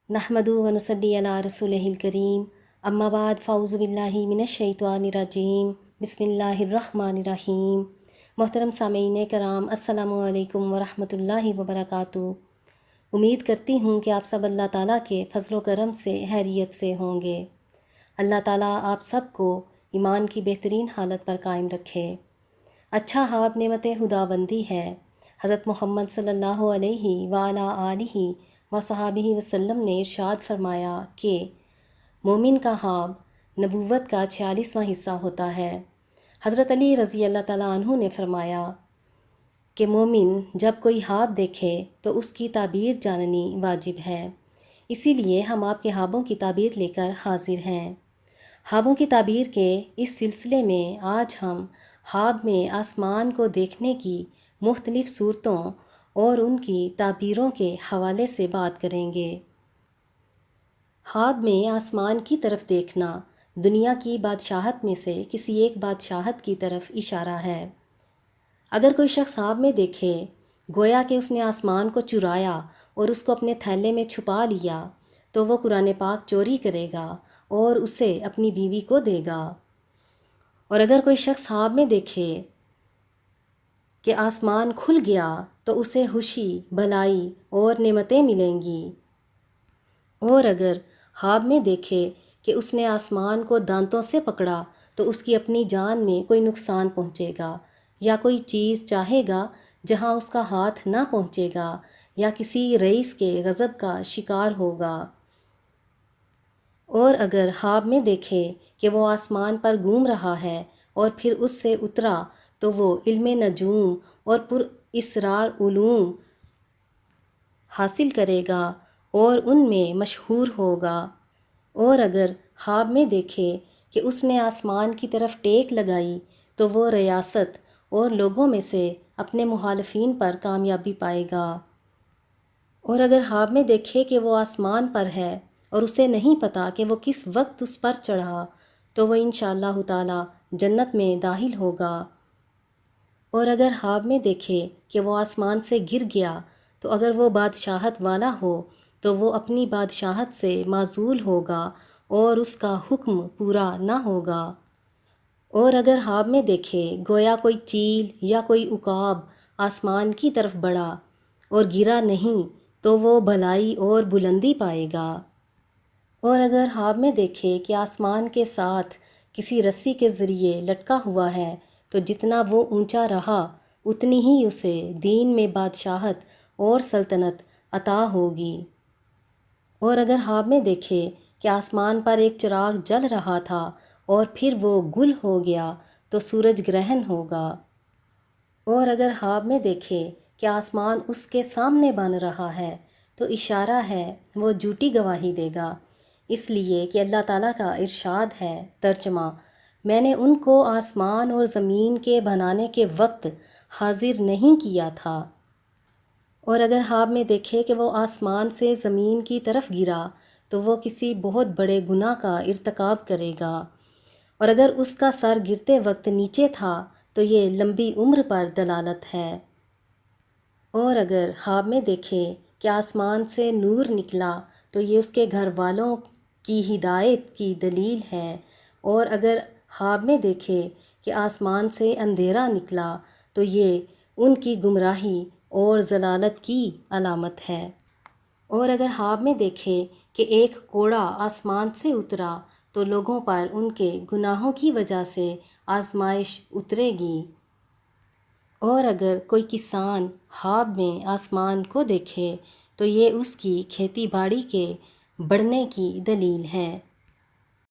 نحمدہ و نصلی علی رسولہ الکریم، اما بعد، فاعوذ باللہ من الشیطان الرجیم، بسم اللہ الرحمن الرحیم۔ محترم سامعین کرام، السلام علیکم ورحمۃ اللہ وبرکاتہ۔ امید کرتی ہوں کہ آپ سب اللہ تعالیٰ کے فضل و کرم سے خیریت سے ہوں گے۔ اللہ تعالیٰ آپ سب کو ایمان کی بہترین حالت پر قائم رکھے۔ اچھا خواب نعمت خداوندی ہے۔ حضرت محمد صلی اللہ علیہ وآلہ آلہ وصحابہ وسلم نے ارشاد فرمایا کہ مومن کا خواب نبوت کا 46واں حصہ ہوتا ہے۔ حضرت علی رضی اللہ تعالیٰ عنہ نے فرمایا کہ مومن جب کوئی خواب دیکھے تو اس کی تعبیر جاننی واجب ہے، اسی لیے ہم آپ کے خوابوں کی تعبیر لے کر حاضر ہیں۔ خوابوں کی تعبیر کے اس سلسلے میں آج ہم خواب میں آسمان کو دیکھنے کی مختلف صورتوں اور ان کی تعبیروں کے حوالے سے بات کریں گے۔ خواب میں آسمان کی طرف دیکھنا دنیا کی بادشاہت میں سے کسی ایک بادشاہت کی طرف اشارہ ہے۔ اگر کوئی شخص خواب میں دیکھے گویا کہ اس نے آسمان کو چرایا اور اس کو اپنے تھیلے میں چھپا لیا، تو وہ قرآن پاک چوری کرے گا اور اسے اپنی بیوی کو دے گا۔ اور اگر کوئی شخص خواب میں دیکھے کہ آسمان کھل گیا تو اسے خوشی، بھلائی اور نعمتیں ملیں گی۔ اور اگر خواب میں دیکھے کہ اس نے آسمان کو دانتوں سے پکڑا تو اس کی اپنی جان میں کوئی نقصان پہنچے گا، یا کوئی چیز چاہے گا جہاں اس کا ہاتھ نہ پہنچے گا، یا کسی رئیس کے غضب کا شکار ہوگا۔ اور اگر خواب میں دیکھے کہ وہ آسمان پر گھوم رہا ہے اور پھر اس سے اترا تو وہ علم نجوم اور پر اسرار علوم حاصل کرے گا اور ان میں مشہور ہوگا۔ اور اگر خواب میں دیکھے کہ اس نے آسمان کی طرف ٹیک لگائی تو وہ ریاست اور لوگوں میں سے اپنے مخالفین پر کامیابی پائے گا۔ اور اگر خواب میں دیکھے کہ وہ آسمان پر ہے اور اسے نہیں پتا کہ وہ کس وقت اس پر چڑھا، تو وہ انشاءاللہ تعالی جنت میں داخل ہوگا۔ اور اگر خواب میں دیکھے کہ وہ آسمان سے گر گیا تو اگر وہ بادشاہت والا ہو تو وہ اپنی بادشاہت سے معزول ہوگا اور اس کا حکم پورا نہ ہوگا۔ اور اگر خواب میں دیکھے گویا کوئی چیل یا کوئی عقاب آسمان کی طرف بڑھا اور گرا نہیں تو وہ بھلائی اور بلندی پائے گا۔ اور اگر خواب میں دیکھے کہ آسمان کے ساتھ کسی رسی کے ذریعے لٹکا ہوا ہے تو جتنا وہ اونچا رہا اتنی ہی اسے دین میں بادشاہت اور سلطنت عطا ہوگی۔ اور اگر خواب میں دیکھے کہ آسمان پر ایک چراغ جل رہا تھا اور پھر وہ گل ہو گیا تو سورج گرہن ہوگا۔ اور اگر خواب میں دیکھے کہ آسمان اس کے سامنے بن رہا ہے تو اشارہ ہے وہ جھوٹی گواہی دے گا، اس لیے کہ اللہ تعالیٰ کا ارشاد ہے، ترجمہ: میں نے ان کو آسمان اور زمین کے بنانے کے وقت حاضر نہیں کیا تھا۔ اور اگر خواب میں دیکھے کہ وہ آسمان سے زمین کی طرف گرا تو وہ کسی بہت بڑے گناہ کا ارتکاب کرے گا۔ اور اگر اس کا سر گرتے وقت نیچے تھا تو یہ لمبی عمر پر دلالت ہے۔ اور اگر خواب میں دیکھے کہ آسمان سے نور نکلا تو یہ اس کے گھر والوں کی ہدایت کی دلیل ہے۔ اور اگر خواب میں دیکھے کہ آسمان سے اندھیرا نکلا تو یہ ان کی گمراہی اور ضلالت کی علامت ہے۔ اور اگر خواب میں دیکھے کہ ایک کوڑا آسمان سے اترا تو لوگوں پر ان کے گناہوں کی وجہ سے آزمائش اترے گی۔ اور اگر کوئی کسان خواب میں آسمان کو دیکھے تو یہ اس کی کھیتی باڑی کے بڑھنے کی دلیل ہے۔